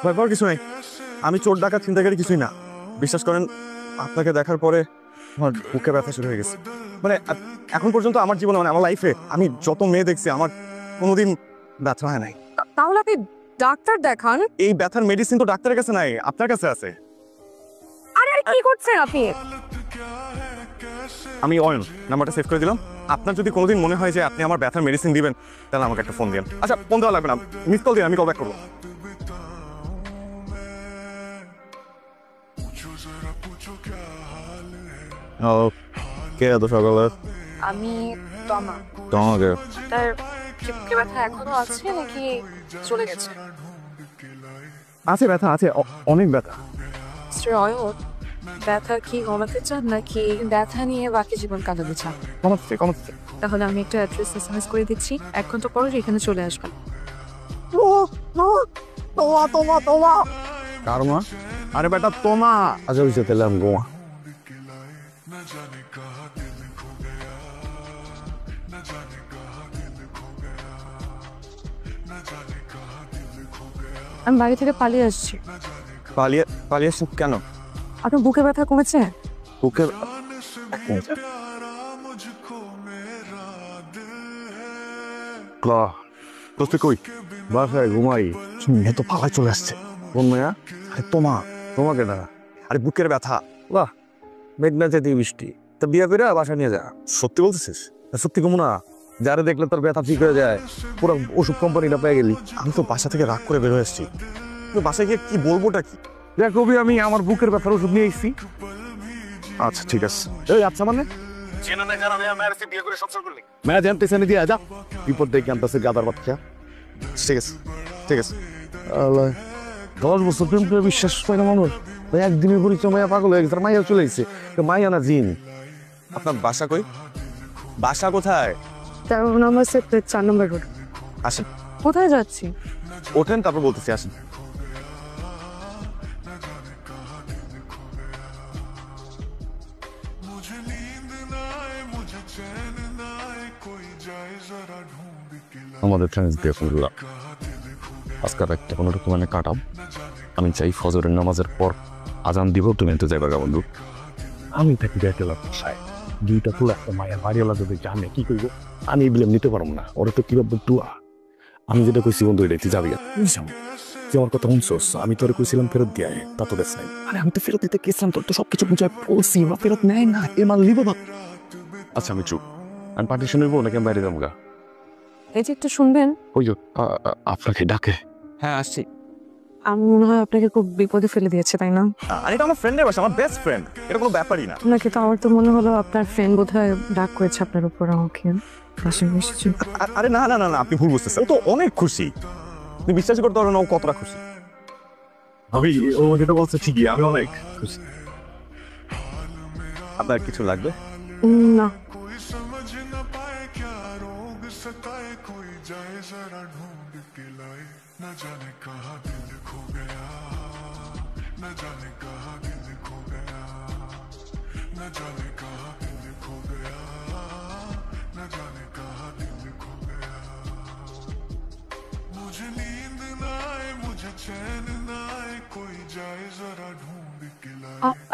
ভয় পাওয়ার কিছু নাই, আমি চোর ডাকাত চিন্তাকারী কিছুই না। বিশ্বাস করেন, আপনাকে দেখার পরে আমার বুকে ব্যথা শুরু হয়ে গেছে। মানে এখন পর্যন্ত আমার জীবনে, মানে আমার লাইফে আমি যত মেয়ে দেখছি, আমার কোনোদিন ব্যথা হয় নাই। তাহলে আপনি ডাক্তার দেখান। এই ব্যথার মেডিসিন তো ডাক্তারের কাছে নাই, আপনার কাছে আছে। আরে আরে কি করছেন আপনি? আমি অয়ন, নাম্বারটা সেভ করে দিলাম। আপনার যদি কোনোদিন মনে হয় যে আপনি আমার ব্যথার মেডিসিন দিবেন, তাহলে আমাকে একটা ফোন দিন। আচ্ছা, ফোন দেওয়া লাগবে না, মিস কল দিন, আমি কল ব্যাক করবো। কে এত সকালে? আমি তমা। তোমাকে তার বুকে ব্যথা এখনো আছে নাকি চলে গেছে? আছে, ব্যথা আছে, অনেক ব্যথা। অয়ন, ব্যথা কি কমাতে চান নাকি ব্যথা নিয়ে বাকি জীবন কাটাতে চান? কমাচ্ছে কমাচ্ছে। তাহলে আমি একটা অ্যাড্রেস এসএমএস করে দিচ্ছি, 1 ঘন্টা পর এখানে চলে আসবেন। কার মা? আরে বেটা তোমা। আচ্ছা বুঝতে পেলাম, গোয়া। আমি বাড়ি থেকে পালিয়ে আসছি। পালিয়ে পালিয়ে আসছেন কেন? আপনার বুকে ব্যথা কমেছে? বুকে দোস্ত কই? বাসায় ঘুমাই। মেয়ে তো পালায় চলে আসছে। কোন মেয়া? আরে তোমা। তোমাকে না, আরে বুকের ব্যথা। বাহ, মেঘনা যেতে বৃষ্টি, তা বিয়ে করে বাসা নিয়ে যা। সত্যি বলতেছিস? সত্যি কমু না, যারা দেখলে তোর ব্যথা ঠিক হয়ে যায়, পুরো ওষুধ কোম্পানিটা পেয়ে গেলি। আমি তো বাসা থেকে রাগ করে বের হয়ে এসেছি, বাসায় গিয়ে কি বলবোটা কি? দেখ কবি, আমি আমার বুকের ব্যথার ওষুধ নিয়ে এসেছি। আচ্ছা ঠিক আছে। এই আচ্ছা মানে মেয়া জানতেছে না, দিয়ে যা, বিপদ দেখে আনতেছে গাদার বাচ্চা। ঠিক আছে ঠিক আছে। 10 বছর প্রেম করে বিশ্বাস পায় না মানুষ, একদিনের পরিচয় মায়া পাগল হয়ে গেছে, মাইয়া চলে গেছে। মাইয়া না জিন। আপনার বাসা কই? বাসা কোথায়? 13 নম্বর সেক্টর 4 নম্বর রোড। আসেন। কোথায় যাচ্ছি? ওঠেন, তারপর বলতেছি, আসেন। আমাদের ফ্রেন্ডস দিয়ে করলাম আজকাল একটা কোনো রকমের কাটাম। আমি চাই ফজরের নামাজের পর আজান দিব, তুমি তো যাইবা গা বন্ধু। আমি থাকি গেলাম বাসায়, 2টা ফুল একটা মায়ের বাড়িওয়ালা যদি জানে কি করবো, আমি এগুলো নিতে পারবো না। ওরা তো কি ভাববো টুয়া। আমি যেটা কইছি বন্ধু, এটা তুই যাবি। তুই আমার কথা শুনছোস? আমি তোর কইছিলাম ফেরত দিয়ে, তা তো দেশ নাই। আরে আমি তো ফেরত দিতে গেছিলাম, তোর তো সবকিছু বুঝায় বলছি, ওরা ফেরত নেয় না, এ মাল নিবো না। আচ্ছা আমি চুপ। আমি পার্টিশন নিবো নাকি আমি বাইরে যাবো গা? এই যে একটু শুনবেন। ওই আপনাকে ডাকে। হ্যাঁ আসছি। আমি মনে হয় আপনাকে খুব বিপদে ফেলে দিয়েছে, তাই না? আর এটা আমার ফ্রেন্ডের বাসা, আমার বেস্ট ফ্রেন্ড, এটা কোনো ব্যাপারই না। নাকি তো আমার তো মনে হলো আপনার ফ্রেন্ড বোধহয় রাগ করেছে আপনার উপর, আমাকে পাশে এসেছি। আরে না না না না, আপনি ভুল বুঝতেছেন। ও তো অনেক খুশি, তুমি বিশ্বাস করতে পারো না ও কতটা খুশি। আমি ও যেটা বলছে ঠিকই, আমি অনেক খুশি। আপনার কিছু লাগবে? না।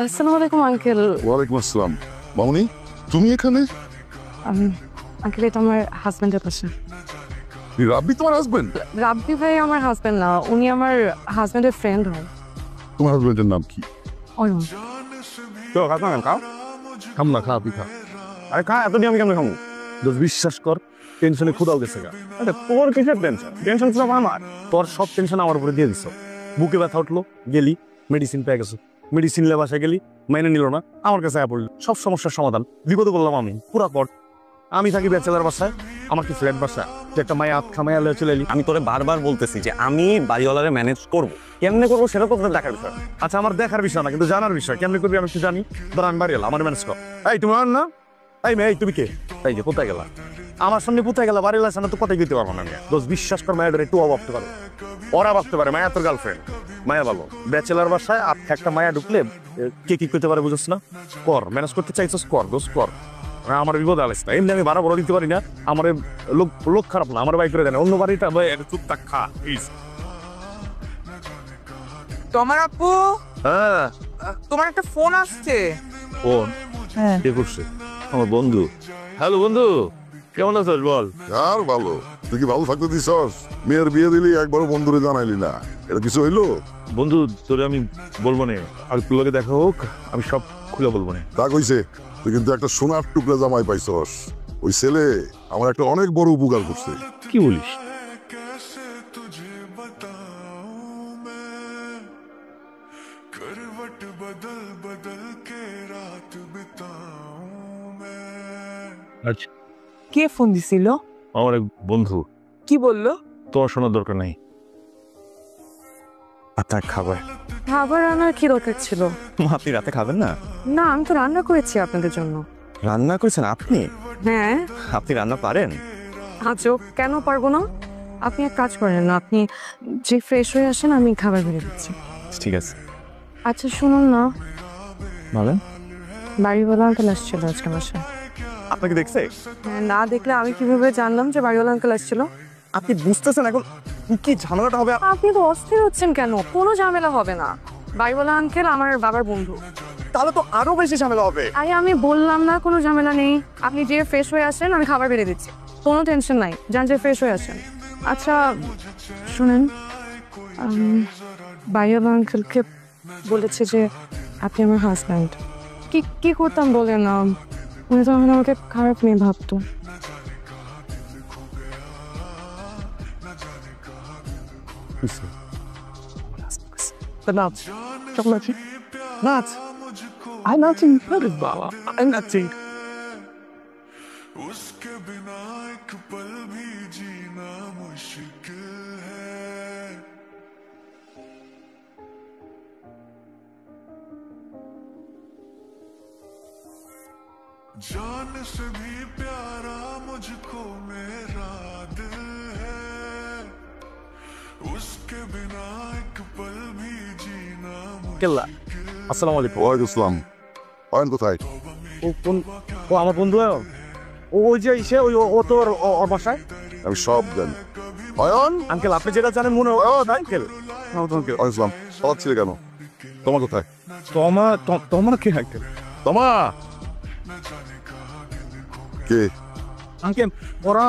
আসসালামু আলাইকুম আঙ্কেল। ওয়ালাইকুম আসসালাম। মামুনি, তুমি এখানে? আঙ্কেল, এটা আমার হাজবেন্ডের পাশে। রাব্বি তোমার হাজবেন্ড? রাব্বি ভাই আমার হাজবেন্ড না, উনি আমার হাজবেন্ডের ফ্রেন্ড হয়। তোমার হাজবেন্ডের নাম কি? অয়ন। তো খাও না, খাও। খাম না, খা তুই খা। আরে খা, এত দিয়ে আমি কেমন খাবো? বিশ্বাস কর, টেনশনে ক্ষুদাও গেছে গা। আরে তোর কিসের টেনশন? টেনশন সব আমার। তোর সব টেনশন আমার উপরে দিয়ে দিছ। বুকে ব্যথা উঠলো, গেলি মেডিসিন পেয়ে গেছো, মেডিসিন লে বাসায় গেলি, মাইনে নিল না, আমার কাছে পড়লো। সব সমস্যার সমাধান বিপদে বললাম আমি পুরা পর। আমি থাকি ব্যাচেলার বাসায়, আমার কি ফ্ল্যাট বাসা, যে একটা মায়া আটখা মায়া লয়ে চলে এলি। আমি তোরে বারবার বলতেছি যে আমি বাড়িওয়ালারে ম্যানেজ করব, কেমনে করবো সেটা তো তোর দেখার বিষয়। আচ্ছা আমার দেখার বিষয় না, কিন্তু জানার বিষয়। কেমনি করবি আমি একটু জানি। ধর আমি বাড়ি এলাম, আমার ম্যানেজ কর। এই তুমি আর না, এই মেয়ে, তুমি কে? এই যে কোথায় গেলা? আমার সামনে কোথায় গেলা? বাড়ি এলাম তো কোথায় দিতে পারবো না। আমি দোষ বিশ্বাস কর, মায়ের একটু ভাবতে পারো, ওরা ভাবতে পারে মায়া তোর গার্লফ্রেন্ড। মায়া ভালো ব্যাচেলার বাসায় একটা মায়া ঢুকলে কে কি করতে পারে বুঝছ না? কর, ম্যানেজ করতে চাইছিস কর, দোষ কর। আমার বিপদ আলিস না, এমনি আমি বাড়া বড় দিতে পারি না। আমার লোক খারাপ না, আমার বাই করে দেয় না। অন্য বাড়িটা চুপ থাক, খা প্লিজ। তোমার আপু হ্যাঁ তোমার একটা ফোন আসছে। ফোন হ্যাঁ কে করছে? আমার বন্ধু। হ্যালো বন্ধু, কেমন আছিস বল? আর ভালো, তুই কি ভালো থাকতে দিছস? মেয়ের বিয়ে দিলি একবারও বন্ধুরে জানাইলি না, এটা কিছু হইলো? বন্ধু তোরে আমি বলবো না, আর তোর লগে দেখা হোক আমি সব খুলে বলবো না। তা কইছে, তুই কিন্তু একটা সোনার টুকরা জামাই পাইছস। ওই ছেলে আমার একটা অনেক বড় উপকার করছে। কি বলিস? আচ্ছা, কে ফোন দিছিল? আমার এক বন্ধু। কি বললো? তোর শোনার দরকার নাই। আপনার খাবার খাবার আনার কি দরকার ছিল? আপনি রাতে খাবেন না? না, আমি তো রান্না করেছি আপনাদের জন্য। রান্না করেছেন আপনি? হ্যাঁ। আপনি রান্না পারেন? আজও কেন পারবো না? আপনি এক কাজ করেন না, আপনি যে ফ্রেশ হয়ে আসেন আমি খাবার বেড়ে দিচ্ছি। ঠিক আছে আচ্ছা শুনুন না, বলেন। বাড়িওয়ালা আঙ্কেল আসছিল আজকে বাসায়। আপনাকে দেখছে? হ্যাঁ, না দেখলে আমি কিভাবে জানলাম যে বাড়িওয়ালা আঙ্কেল আসছিল? আপনি বুঝতেছেন এখন কি ঝামেলাটা হবে? আপনি তো অস্থির হচ্ছেন কেন? কোনো ঝামেলা হবে না। বাড়িওয়ালা আঙ্কেল আমার বাবার বন্ধু। তাহলে তো আরো বেশি ঝামেলা হবে। আরে আমি বললাম না কোনো ঝামেলা নেই, আপনি যে ফ্রেশ হয়ে আসেন আমি খাবার বেড়ে দিচ্ছি, কোনো টেনশন নাই, যান যে ফ্রেশ হয়ে আসেন। আচ্ছা শুনেন, বাড়িওয়ালা আঙ্কেলকে বলেছে যে আপনি আমার হাজব্যান্ড। কি কি করতাম বলে না, উনি তো আমাকে খারাপ মেয়ে ভাবতো। নাচ কেমন আছি? নাচ আই নাচিং বাবা, আই নাচিং। उसके बिना एक पल भी जीना मुश्किल है। जान से भी प्यारा मुझको मेरा दिल है, उसके बिना एक पल भी जीना কেল্লা, আসসালামু আলাইকুম। ওয়ালাইকুম আসসালাম। অয়ন কোথায়? ও আমার বন্ধু। ওই যে ইসে ওই ও তোর ওর বাসায়। আমি সব জানি। অয়ন, আঙ্কেল আপনি যেটা জানেন মনে হয় আঙ্কেল। অয়ন ইসলাম পালাচ্ছিলে কেন? তোমা কোথায়? তোমার কে আঙ্কেল? তোমা কে? আঙ্কেল ওরা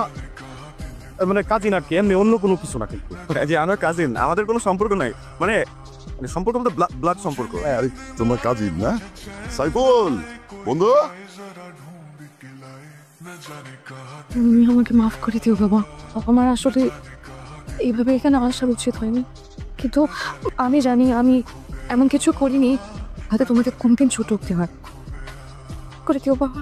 মানে কাজিন আর কি, এমনি অন্য কোনো কিছু না। কিন্তু যে আমার কাজিন, আমাদের কোনো সম্পর্ক নাই। মানে সম্পর্ক বলতে ব্লাড সম্পর্ক। আরে তোমার কাজিন না? সাইফুল বন্ধু, তুমি আমাকে মাফ করে দিও বাবা, আমার আসলে এইভাবে এখানে আসা উচিত হয়নি, কিন্তু আমি জানি আমি এমন কিছু করিনি হয়তো তোমাকে কোনদিন ছোট হতে হয়। করে দিও বাবা।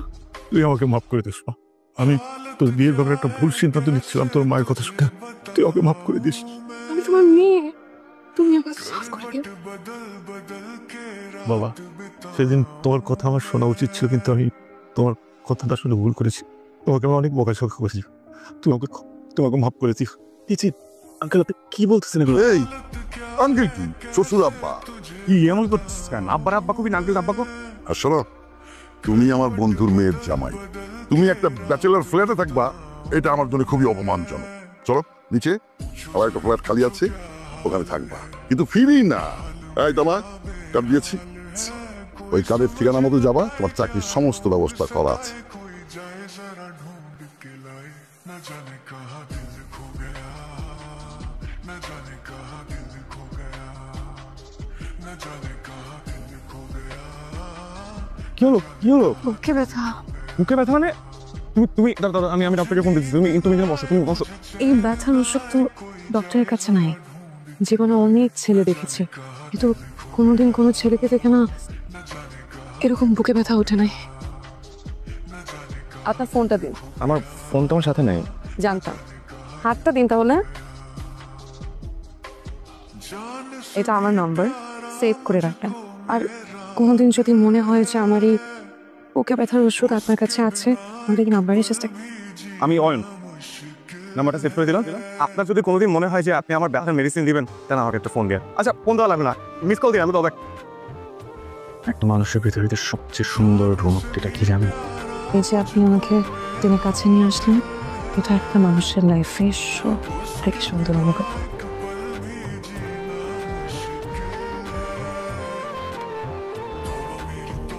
তুই আমাকে মাফ করে দিস মা। আমি তোর বিয়ের ব্যাপারে একটা ভুল সিদ্ধান্ত নিচ্ছিলাম তোর মায়ের কথা শুনে। তুই ওকে মাফ করে দিস। আমি তোমার মেয়ে, তুমি আমাকে মাফ করে দিও বাবা, সেদিন তোমার কথা আমার শোনা উচিত ছিল, কিন্তু আমি তোমার কথাটা শুনে ভুল করেছি। তোমাকে আমি অনেক বকাঝকা করেছি। তোমাকে মাফ করে দিও। আঙ্কেল আপনি কি বলতেছেন এগুলো? এই আঙ্কেল কি শ্বশুর আব্বা? কি এমন করছিস কেন? আব্বার আব্বা কবি আঙ্কেল আব্বা কো। আর শোনো, তুমি আমার বন্ধুর মেয়ের জামাই, তুমি একটা ব্যাচেলার ফ্ল্যাটে থাকবা, এটা আমার জন্য খুবই অপমানজনক। চলো নিচে, আমার একটা ফ্ল্যাট খালি আছে, ওখানে থাকবা, কিন্তু ফিরি না। এই তোমা কার্ড দিয়েছি, ওই কার্ডের ঠিকানা মতো যাবা, তোমার চাকরির সমস্ত ব্যবস্থা করা আছে। কি হলো কি হলো? বুকে ব্যথা। বুকে ব্যথা মানে? তুমি দাদা আমি ডক্টরকে ফোন দিচ্ছি। তুমি এখানে বসো, তুমি বসো। এই ব্যথার ওষুধ তো ডক্টরের কাছে নাই। জীবনে অনেক ছেলে দেখেছি, কিন্তু কোনোদিন কোনো ছেলেকে দেখে না এরকম বুকে ব্যথা ওঠে নাই। আপনার ফোনটা দিন। আমার ফোন তোমার সাথে নেই। জানতাম, হাতটা দিন তাহলে। এটা আমার নাম্বার, সেভ করে রাখবেন। আর কোনোদিন যদি মনে হয় যে আমার এই বুকে ব্যথার ওষুধ আপনার কাছে আছে, আমাদের কি নাম্বারে চেষ্টা। আমি অয়ন, নাম্বারটা সেভ করে দিলাম। আপনার যদি কোনোদিন মনে হয় যে আপনি আমার ব্যথার মেডিসিন দিবেন, তাহলে আমাকে একটা ফোন দিয়ে। আচ্ছা ফোন দেওয়া লাগবে না, মিস কল দিয়ে আমি তবে। একটা মানুষের পৃথিবীতে সবচেয়ে সুন্দর অনুভূতিটা কি জানেন? এই যে আপনি আমাকে দিনের কাছে নিয়ে আসলেন, এটা একটা মানুষের লাইফে সব থেকে সুন্দর অনুভব।